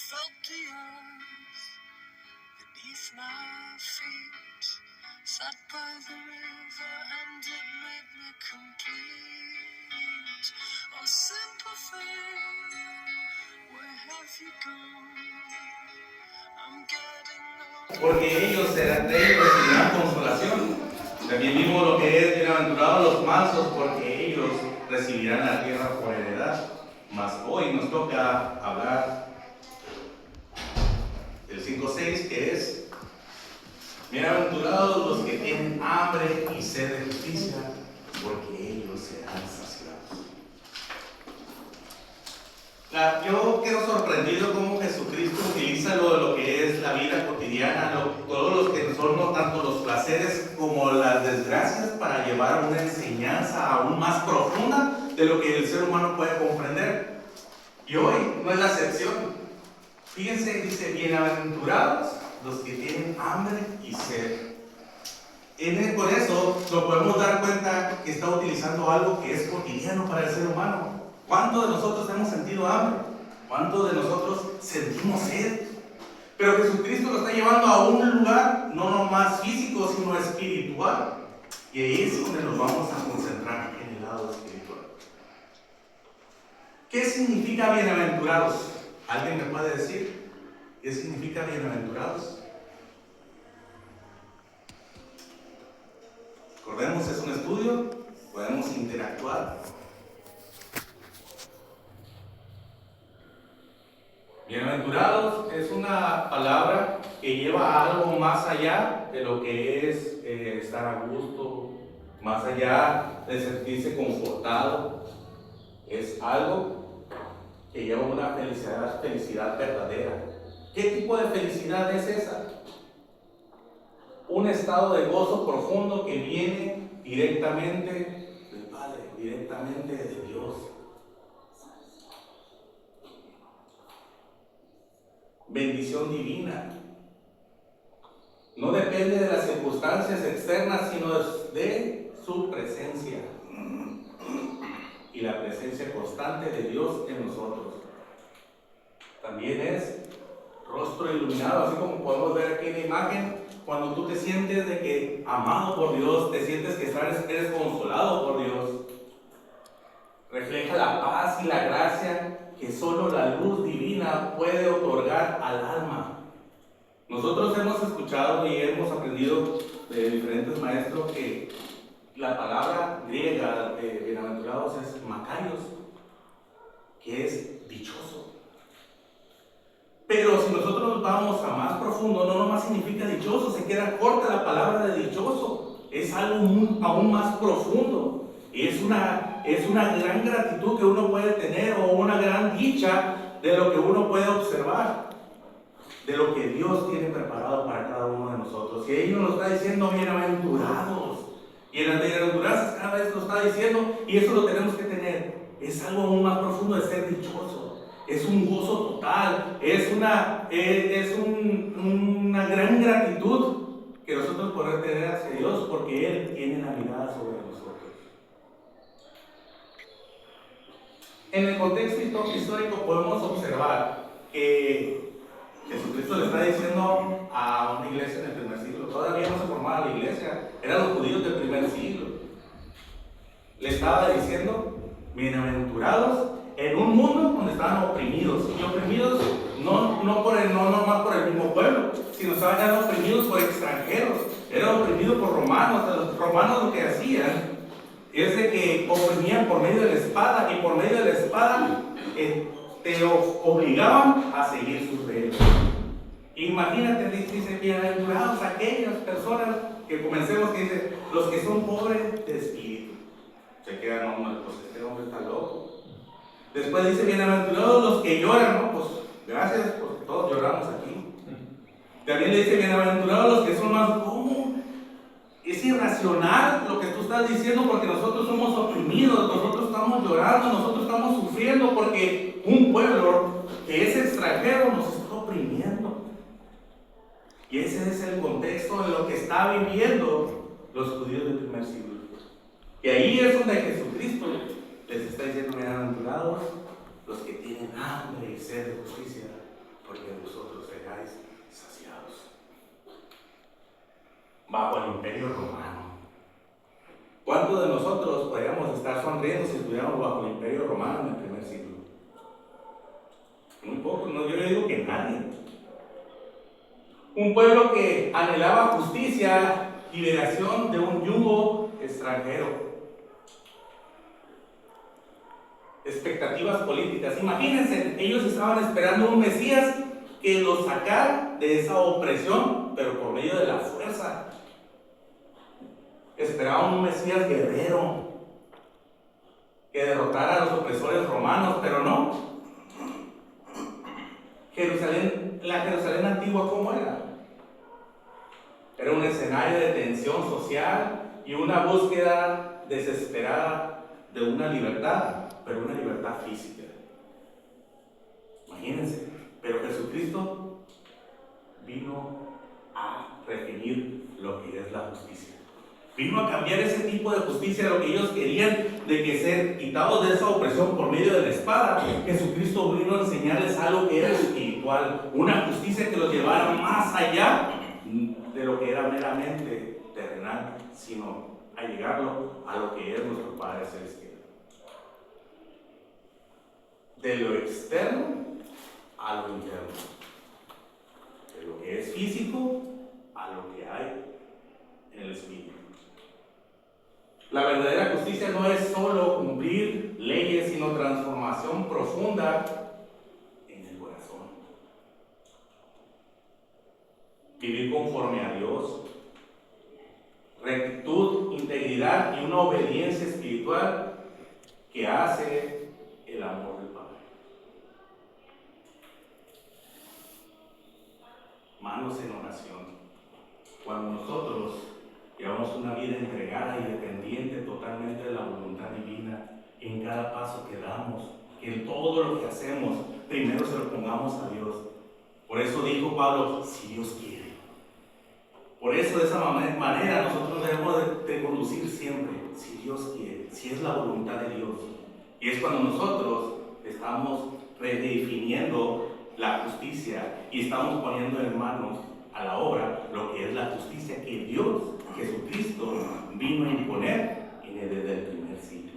felt the earth beneath my feet, sat by the river and it made me complete. Oh, simple thing, where have you gone? I'm getting old. Porque ellos serán de ellos recibirán consolación. También vimos lo que es bienaventurados los mansos, porque ellos recibirán la tierra por heredad. Mas hoy nos toca hablar del 5:6, que es: bienaventurados los que tienen hambre y sed de justicia, porque ellos serán saciados. Yo quedo sorprendido cómo Jesucristo utiliza lo que es la vida cotidiana, todos los que son no tanto los placeres como las desgracias, para llevar una enseñanza aún más profunda de lo que el ser humano puede comprender. Y hoy no es la excepción. Fíjense, dice: bienaventurados los que tienen hambre y sed. Por eso nos podemos dar cuenta que está utilizando algo que es cotidiano para el ser humano. ¿Cuántos de nosotros hemos sentido hambre? ¿Cuántos de nosotros sentimos sed? Pero Jesucristo lo está llevando a un lugar no nomás físico, sino espiritual. Y ahí es donde nos vamos a concentrar, en el lado espiritual. ¿Qué significa bienaventurados? ¿Alguien me puede decir qué significa bienaventurados? Recordemos, es un estudio, podemos interactuar. Bienaventurados es una palabra que lleva algo más allá de lo que es estar a gusto, más allá de sentirse confortado. Es algo que lleva una felicidad verdadera. ¿Qué tipo de felicidad es esa? Un estado de gozo profundo que viene directamente del Padre, directamente de Dios. Bendición divina. No depende de las circunstancias externas, sino de su presencia. Y la presencia constante de Dios en nosotros. También es rostro iluminado, así como podemos ver aquí en la imagen, cuando tú te sientes de que amado por Dios, te sientes que eres consolado por Dios. Refleja la paz y la gracia que solo la luz divina puede otorgar al alma. Nosotros hemos escuchado y hemos aprendido de diferentes maestros que la palabra griega de bienaventurados es makarios, que es dichoso. Pero si nosotros nos vamos a más profundo, no nomás significa dichoso, se queda corta la palabra de dichoso, es algo aún más profundo. Es una gran gratitud que uno puede tener, o una gran dicha de lo que uno puede observar, de lo que Dios tiene preparado para cada uno de nosotros. Y ahí nos lo está diciendo bienaventurados. Y en las bienaventuranzas cada vez lo está diciendo, y eso lo tenemos que tener. Es algo aún más profundo de ser dichoso. Es un gozo total, es una gran gratitud que nosotros podemos tener hacia Dios, porque Él tiene la mirada sobre nosotros. En el contexto histórico podemos observar que Jesucristo le está diciendo a una iglesia en el primer siglo, todavía no se formaba la iglesia, eran los judíos del primer siglo. Le estaba diciendo: bienaventurados en un mundo donde estaban oprimidos, y oprimidos no nomás por el mismo pueblo, sino estaban oprimidos por extranjeros, eran oprimidos por romanos. Los romanos lo que hacían es de que oprimían por medio de la espada, y por medio de la espada te obligaban a seguir sus reglas. Imagínate, dice: bienaventurados aquellas personas que comencemos, que dice, los que son pobres de espíritu. Se quedan, no, pues este hombre está loco. Después dice: bienaventurados los que lloran, ¿no? Pues gracias, porque todos lloramos aquí. También le dice: bienaventurados los que son más, ¿cómo? Es irracional lo que tú estás diciendo, porque nosotros somos oprimidos, nosotros estamos llorando, nosotros estamos sufriendo porque un pueblo que es extranjero nos está oprimiendo. Y ese es el contexto de lo que está viviendo los judíos del primer siglo. Y ahí es donde Jesucristo les está diciendo: bienaventurados los que tienen hambre y sed de justicia, porque bajo el Imperio Romano. ¿Cuántos de nosotros podríamos estar sonriendo si estuviéramos bajo el Imperio Romano en el primer siglo? Muy pocos, no, yo le digo que nadie. Un pueblo que anhelaba justicia, liberación de un yugo extranjero. Expectativas políticas. Imagínense, ellos estaban esperando un Mesías que los sacara de esa opresión, pero por medio de la fuerza. Esperaban un Mesías guerrero que derrotara a los opresores romanos, pero no. Jerusalén, la Jerusalén antigua, ¿cómo era? Era un escenario de tensión social y una búsqueda desesperada de una libertad, pero una libertad física. Imagínense, pero Jesucristo vino a redefinir lo que es la justicia. Vino a cambiar ese tipo de justicia, lo que ellos querían, de que ser quitados de esa opresión por medio de la espada. Jesucristo vino a enseñarles algo que era espiritual, una justicia que los llevara más allá de lo que era meramente terrenal, sino a llegarlo a lo que es nuestro Padre Celestial. De lo externo a lo interno, de lo que es físico a lo que hay en el espíritu. La verdadera justicia no es solo cumplir leyes, sino transformación profunda en el corazón. Vivir conforme a Dios, rectitud, integridad y una obediencia espiritual que hace el amor del Padre. Manos en oración. Cuando nosotros llevamos una vida entregada y dependiente totalmente de la voluntad divina, en cada paso que damos, que en todo lo que hacemos, primero se lo pongamos a Dios. Por eso dijo Pablo, si Dios quiere. Por eso de esa manera nosotros debemos de conducir siempre, si Dios quiere, si es la voluntad de Dios. Y es cuando nosotros estamos redefiniendo la justicia y estamos poniendo en manos a la obra lo que es la justicia que Dios, Jesucristo, vino a imponer desde el primer siglo.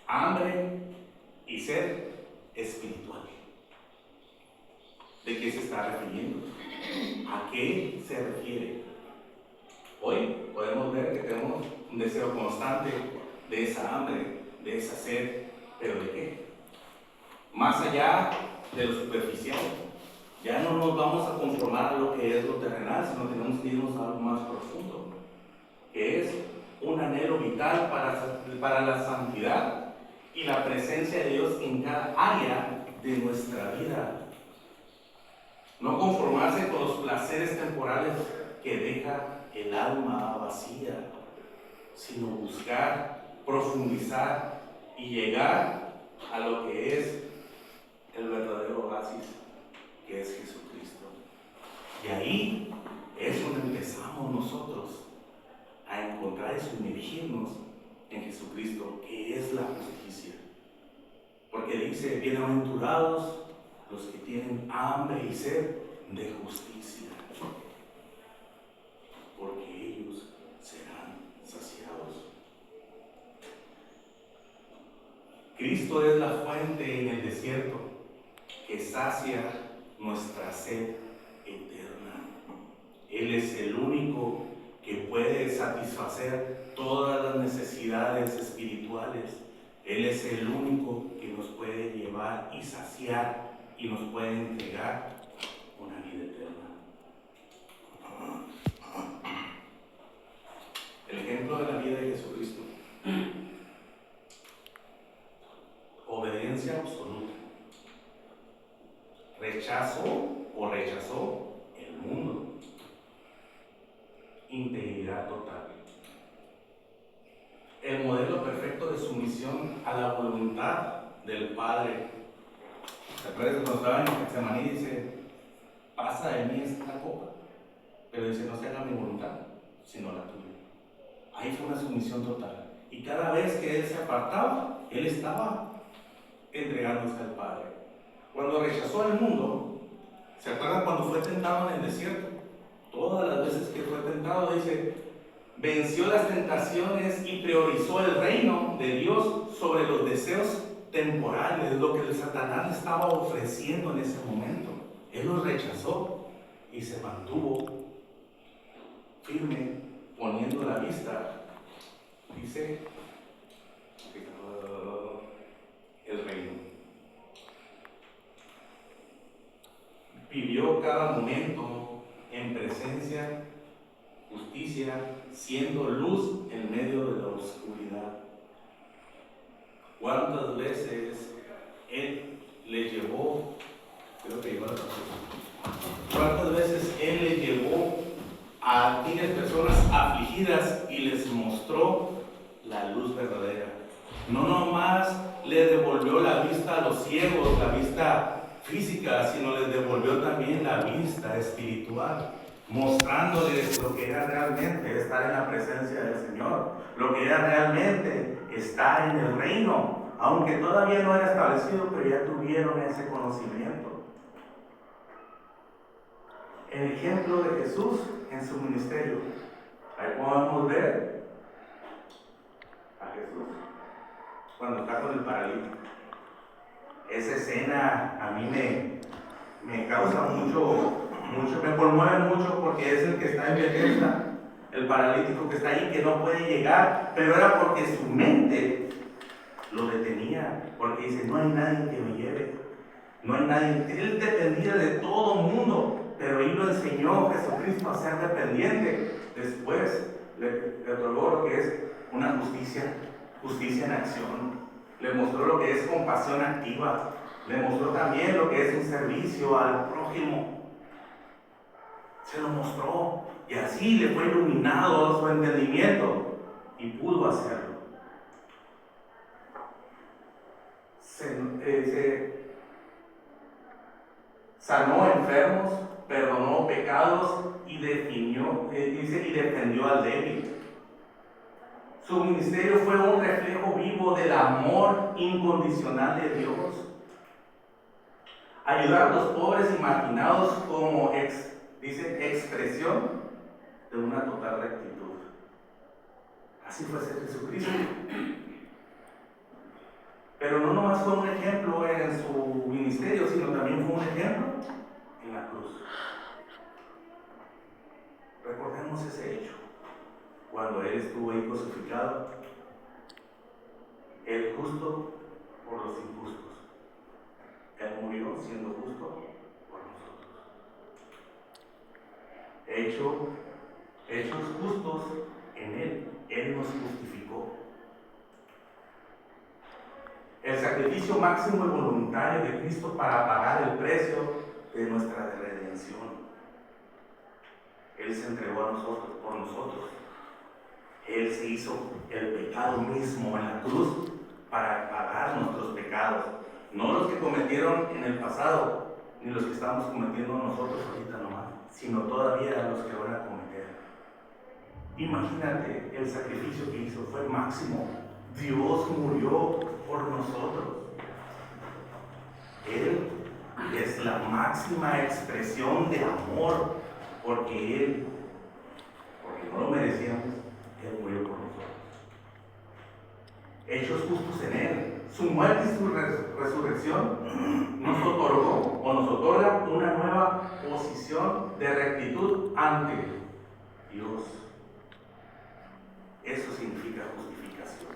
Hambre y sed espiritual. ¿De qué se está refiriendo? ¿A qué se refiere? Hoy podemos ver que tenemos un deseo constante de esa hambre, de esa sed, pero ¿de qué? Más allá de lo superficial. Ya no nos vamos a conformar a lo que es lo terrenal, sino tenemos que irnos a algo más profundo, que es un anhelo vital para la santidad y la presencia de Dios en cada área de nuestra vida. No conformarse con los placeres temporales que deja el alma vacía, sino buscar, profundizar y llegar a lo que es el verdadero oasis, que es Jesucristo. Y ahí es donde empezamos nosotros a encontrar y sumergirnos en Jesucristo, que es la justicia. Porque dice, bienaventurados los que tienen hambre y sed de justicia, porque ellos serán saciados. Cristo es la fuente en el desierto que sacia nuestra sed eterna. Él es el único que puede satisfacer todas las necesidades espirituales. Él es el único que nos puede llevar y saciar y nos puede entregar una vida eterna. El ejemplo de la vida de Jesucristo. Obediencia absoluta. Rechazó el mundo. Integridad total. El modelo perfecto de sumisión a la voluntad del Padre. ¿Se acuerdan cuando estaba en Getsemaní? Dice, pasa de mí esta copa, pero dice, no se haga mi voluntad, sino la tuya. Ahí fue una sumisión total. Y cada vez que él se apartaba, él estaba entregándose al Padre. Cuando rechazó al mundo, ¿Se acuerdan cuando fue tentado en el desierto? Todas las veces que fue tentado, dice, venció las tentaciones y priorizó el reino de Dios sobre los deseos temporales, lo que el Satanás le estaba ofreciendo en ese momento. Él los rechazó y se mantuvo firme, poniendo la vista, dice, el reino. Vivió cada momento en presencia, justicia, siendo luz en medio de la oscuridad. ¿Cuántas veces Él le llevó, creo que llevó la razón, cuántas veces Él le llevó a aquellas personas afligidas y les mostró la luz verdadera? No nomás le devolvió la vista a los ciegos, la vista física, sino les devolvió también la vista espiritual, mostrándoles lo que era realmente estar en la presencia del Señor, lo que era realmente estar en el reino, aunque todavía no era establecido, pero ya tuvieron ese conocimiento. El ejemplo de Jesús en su ministerio, ahí podemos ver a Jesús cuando está con el paralítico. Esa escena a mí me causa mucho, me conmueve mucho, porque es el que está en Bethesda, el paralítico que está ahí, que no puede llegar, pero era porque su mente lo detenía, porque dice, no hay nadie que me lleve, no hay nadie. Él dependía de todo el mundo, pero ahí lo enseñó Jesucristo a ser dependiente. Después le otorgó lo que es una justicia en acción. Le mostró lo que es compasión activa. Le mostró también lo que es un servicio al prójimo. Se lo mostró, y así le fue iluminado su entendimiento y pudo hacerlo. Sanó enfermos, perdonó pecados y defendió al débil. Su ministerio fue un reflejo vivo del amor incondicional de Dios. Ayudar a los pobres y marginados como expresión de una total rectitud. Así fue ser Jesucristo. Pero no nomás fue un ejemplo en su ministerio, sino también fue un ejemplo en la cruz. Recordemos ese hecho. Cuando Él estuvo ahí crucificado, el justo por los injustos. Él murió siendo justo por nosotros. Hechos justos en Él nos justificó. El sacrificio máximo y voluntario de Cristo para pagar el precio de nuestra redención. Él se entregó a nosotros, por nosotros. Él se hizo el pecado mismo en la cruz para pagar nuestros pecados. No los que cometieron en el pasado, ni los que estamos cometiendo nosotros ahorita nomás, sino todavía los que van a cometer. Imagínate, el sacrificio que hizo fue máximo. Dios murió por nosotros. Él es la máxima expresión de amor, porque no lo merecíamos, Él murió por nosotros. Hechos justos en Él. Su muerte y su resurrección nos otorga una nueva posición de rectitud ante Dios. Eso significa justificación.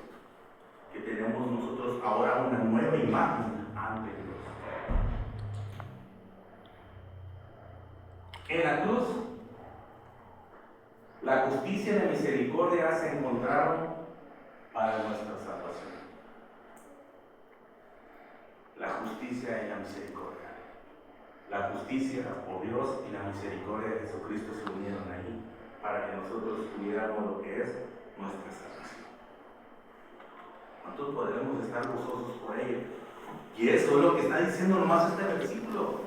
Que tenemos nosotros ahora una nueva imagen ante Dios. En la cruz, la justicia y la misericordia se encontraron para nuestra salvación. La justicia y la misericordia. La justicia por Dios y la misericordia de Jesucristo se unieron ahí para que nosotros tuviéramos lo que es nuestra salvación. ¿Cuántos podremos estar gozosos por ello? Y eso es lo que está diciendo nomás este versículo.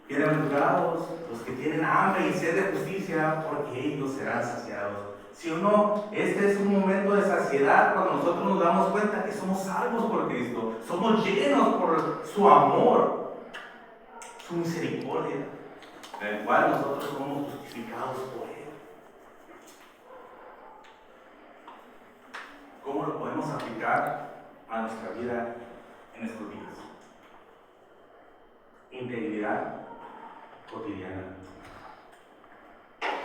Bienaventurados los que tienen hambre y sed de justicia, porque ellos serán saciados. Si o no, este es un momento de saciedad cuando nosotros nos damos cuenta que somos salvos por Cristo, somos llenos por su amor, su misericordia, en el cual nosotros somos justificados por Él. ¿Cómo lo podemos aplicar a nuestra vida en estos días? Integridad cotidiana,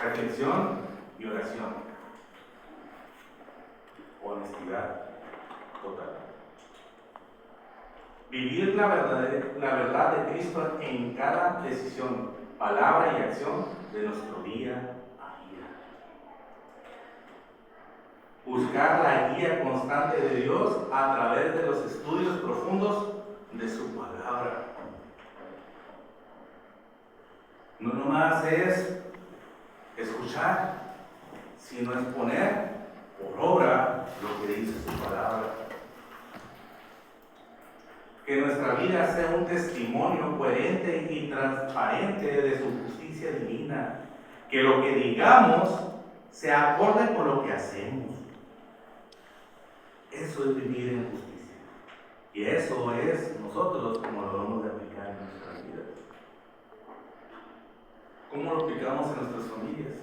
reflexión y oración, honestidad total. Vivir la verdad de Cristo en cada decisión, palabra y acción de nuestro día a día. Buscar la guía constante de Dios a través de los estudios profundos de su palabra. No nomás es escuchar, sino es poner por obra lo que dice su palabra. Que nuestra vida sea un testimonio coherente y transparente de su justicia divina. Que lo que digamos sea acorde con lo que hacemos. Eso es vivir en justicia. Y eso es nosotros como lo vamos a aplicar en nuestras vidas. ¿Cómo lo aplicamos en nuestras familias?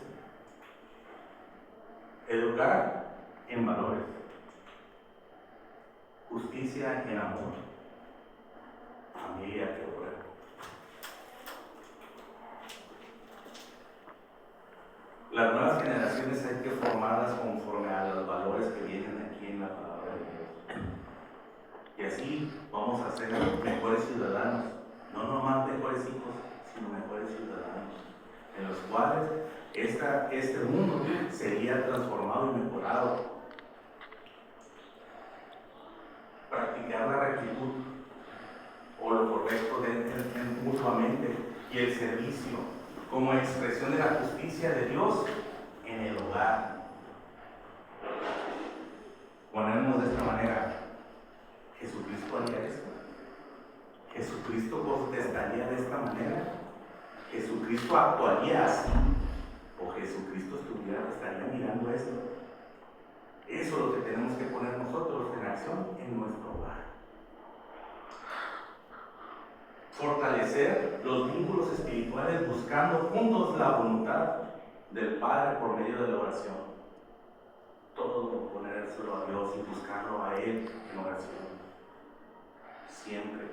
Educar en valores. Justicia en amor. Familia que obra. Las nuevas generaciones hay que formarlas conforme a los valores que vienen aquí en la palabra de Dios. Y así vamos a ser mejores ciudadanos, no nomás mejores hijos, sino mejores ciudadanos, en los cuales este mundo sería transformado y mejorado. Practicar la rectitud o lo correcto mutuamente y el servicio como expresión de la justicia de Dios en el hogar. Ponernos de esta manera, ¿Jesucristo haría esto? ¿Jesucristo contestaría de esta manera? ¿Jesucristo actuaría así? ¿O Jesucristo estaría mirando esto? Eso es lo que tenemos que poner nosotros en acción en nuestro hogar. Fortalecer los vínculos espirituales buscando juntos la voluntad del Padre por medio de la oración. Todo ponérselo a Dios y buscarlo a Él en oración. Siempre.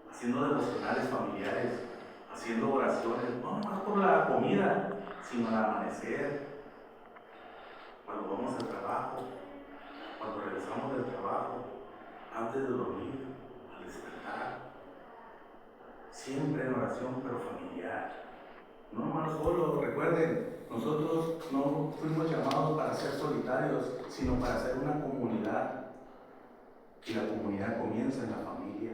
Haciendo devocionales familiares, haciendo oraciones, no más por la comida, sino al amanecer, cuando vamos al trabajo, cuando regresamos del trabajo, antes de dormir, al despertar. Siempre en oración, pero familiar. No hermanos solo, recuerden, nosotros no fuimos llamados para ser solitarios, sino para ser una comunidad. Y la comunidad comienza en la familia.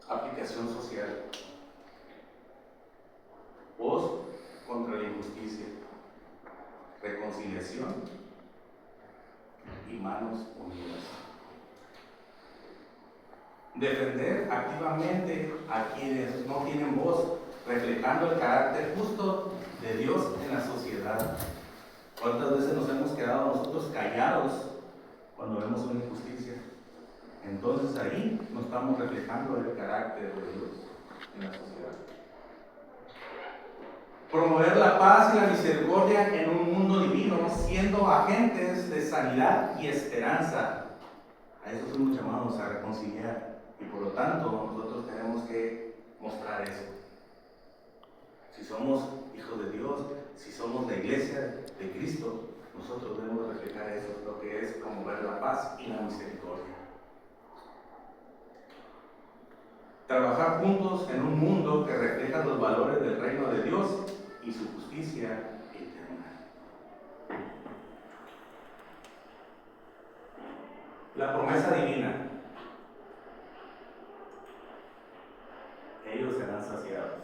Aplicación social. Voz contra la injusticia. Reconciliación y manos unidas. Defender activamente a quienes no tienen voz, reflejando el carácter justo de Dios en la sociedad. ¿Cuántas veces nos hemos quedado nosotros callados cuando vemos una injusticia? Entonces ahí nos estamos reflejando el carácter de Dios en la sociedad. Promover la paz y la misericordia en un mundo divino, siendo agentes de sanidad y esperanza. A eso fuimos llamados a reconciliar. Y por lo tanto, nosotros tenemos que mostrar eso. Si somos hijos de Dios, si somos la iglesia de Cristo, nosotros debemos reflejar eso, lo que es promover la paz y la misericordia. Trabajar juntos en un mundo que refleja los valores del reino de Dios y su justicia eterna. La promesa divina. Ellos serán saciados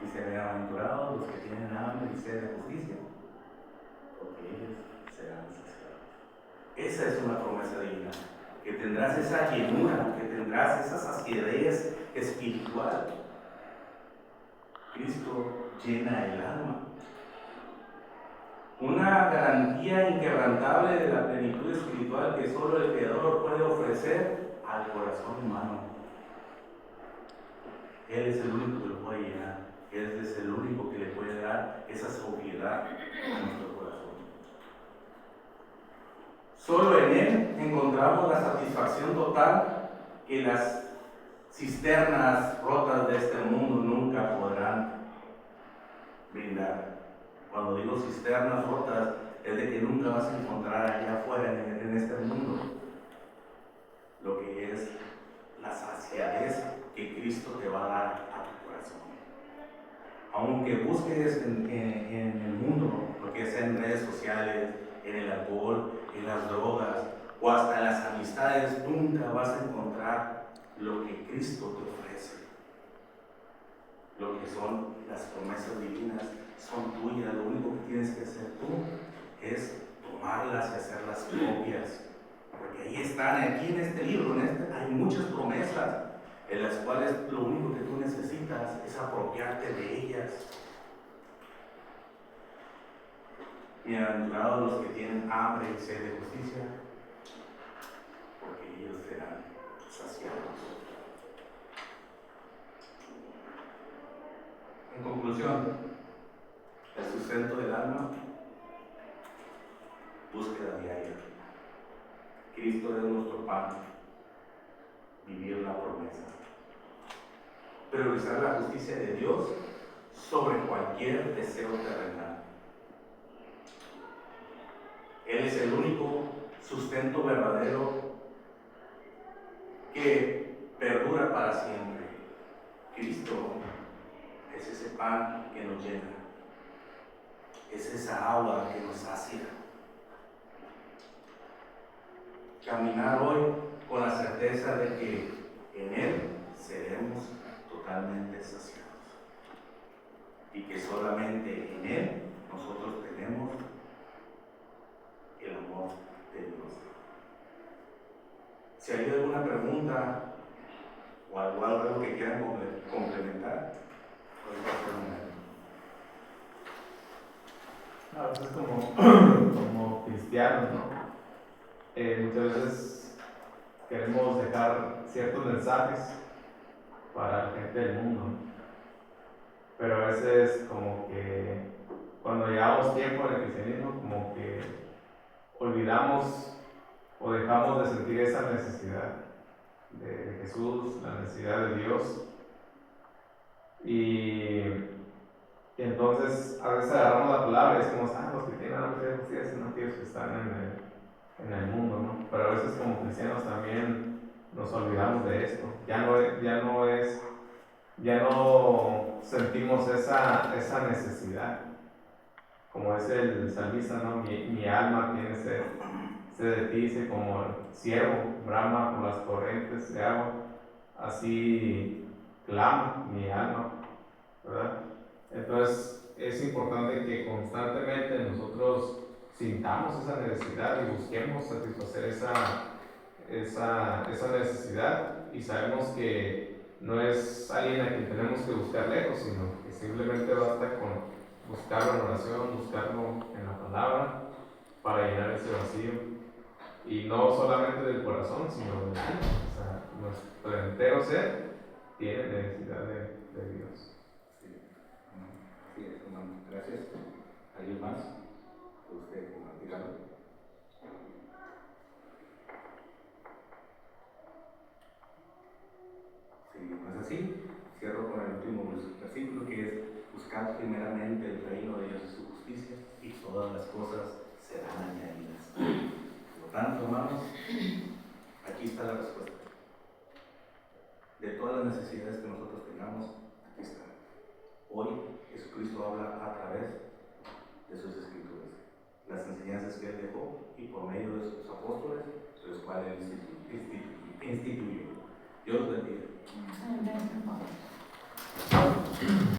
y serán bienaventurados los que tienen hambre y sed de justicia, porque ellos serán saciados. Esa es una promesa divina, que tendrás esa llenura, que tendrás esa saciedad espiritual. Cristo llena el alma. Una garantía inquebrantable de la plenitud espiritual que solo el Creador puede ofrecer al corazón humano. Él es el único que lo puede llenar. Él es el único que le puede dar esa sobriedad a nuestro corazón. Solo en Él encontramos la satisfacción total que las cisternas rotas de este mundo nunca podrán brindar. Cuando digo cisternas rotas, es de que nunca vas a encontrar allá afuera en este mundo lo que es la saciedad que Cristo te va a dar a tu corazón. Aunque busques en el mundo, lo que sea en redes sociales, en el alcohol, en las drogas o hasta en las amistades, nunca vas a encontrar lo que Cristo te ofrece. Lo que son las promesas divinas son tuyas. Lo único que tienes que hacer tú es tomarlas y hacerlas propias. Porque ahí están, aquí en este libro, hay muchas promesas en las cuales lo único que tú necesitas es apropiarte de ellas. Bienaventurados los que tienen hambre y sed de justicia, porque ellos serán saciados. En conclusión, el sustento del alma, búsqueda diaria. Cristo es nuestro pan, vivir la promesa. Priorizar la justicia de Dios sobre cualquier deseo terrenal. Él es el único sustento verdadero que perdura para siempre. Cristo es ese pan que nos llena, es esa agua que nos sacia. Caminar hoy con la certeza de que en Él seremos totalmente saciados y que solamente en Él nosotros tenemos el amor de Dios. Si hay alguna pregunta o algo que quieran complementar, A veces como cristianos, ¿no? Muchas veces queremos dejar ciertos mensajes para la gente del mundo, ¿no? Pero a veces como que cuando llevamos tiempo en el cristianismo, como que olvidamos o dejamos de sentir esa necesidad de Jesús, la necesidad de Dios. Y entonces a veces agarramos la palabra y decimos, los que tienen hambre de justicia son aquellos que están en el mundo, ¿no? Pero a veces como cristianos también nos olvidamos de esto. Ya no sentimos esa necesidad. Como es el salmista, ¿no? Mi alma tiene sed de ti, dice, como el ciervo brama por las corrientes de agua, así clama mi alma, ¿verdad? Entonces es importante que constantemente nosotros sintamos esa necesidad y busquemos satisfacer esa necesidad, y sabemos que no es alguien a quien tenemos que buscar lejos, sino que simplemente basta con buscarlo en oración, buscarlo en la palabra para llenar ese vacío, y no solamente del corazón, sino del alma. O sea, nuestro entero ser tiene necesidad de Dios. Sí, hermano. Gracias. ¿Alguien más? ¿Usted compartir algo? Si no es así, cierro con el último versículo, que es: buscar primeramente el reino de Dios y su justicia, y todas las cosas serán añadidas. Por lo tanto, hermanos, aquí está la respuesta. De todas las necesidades que nosotros tengamos, aquí está. Hoy Jesucristo habla a través de sus escrituras, las enseñanzas que Él dejó y por medio de sus apóstoles, los cuales Él instituyó. Dios los bendiga.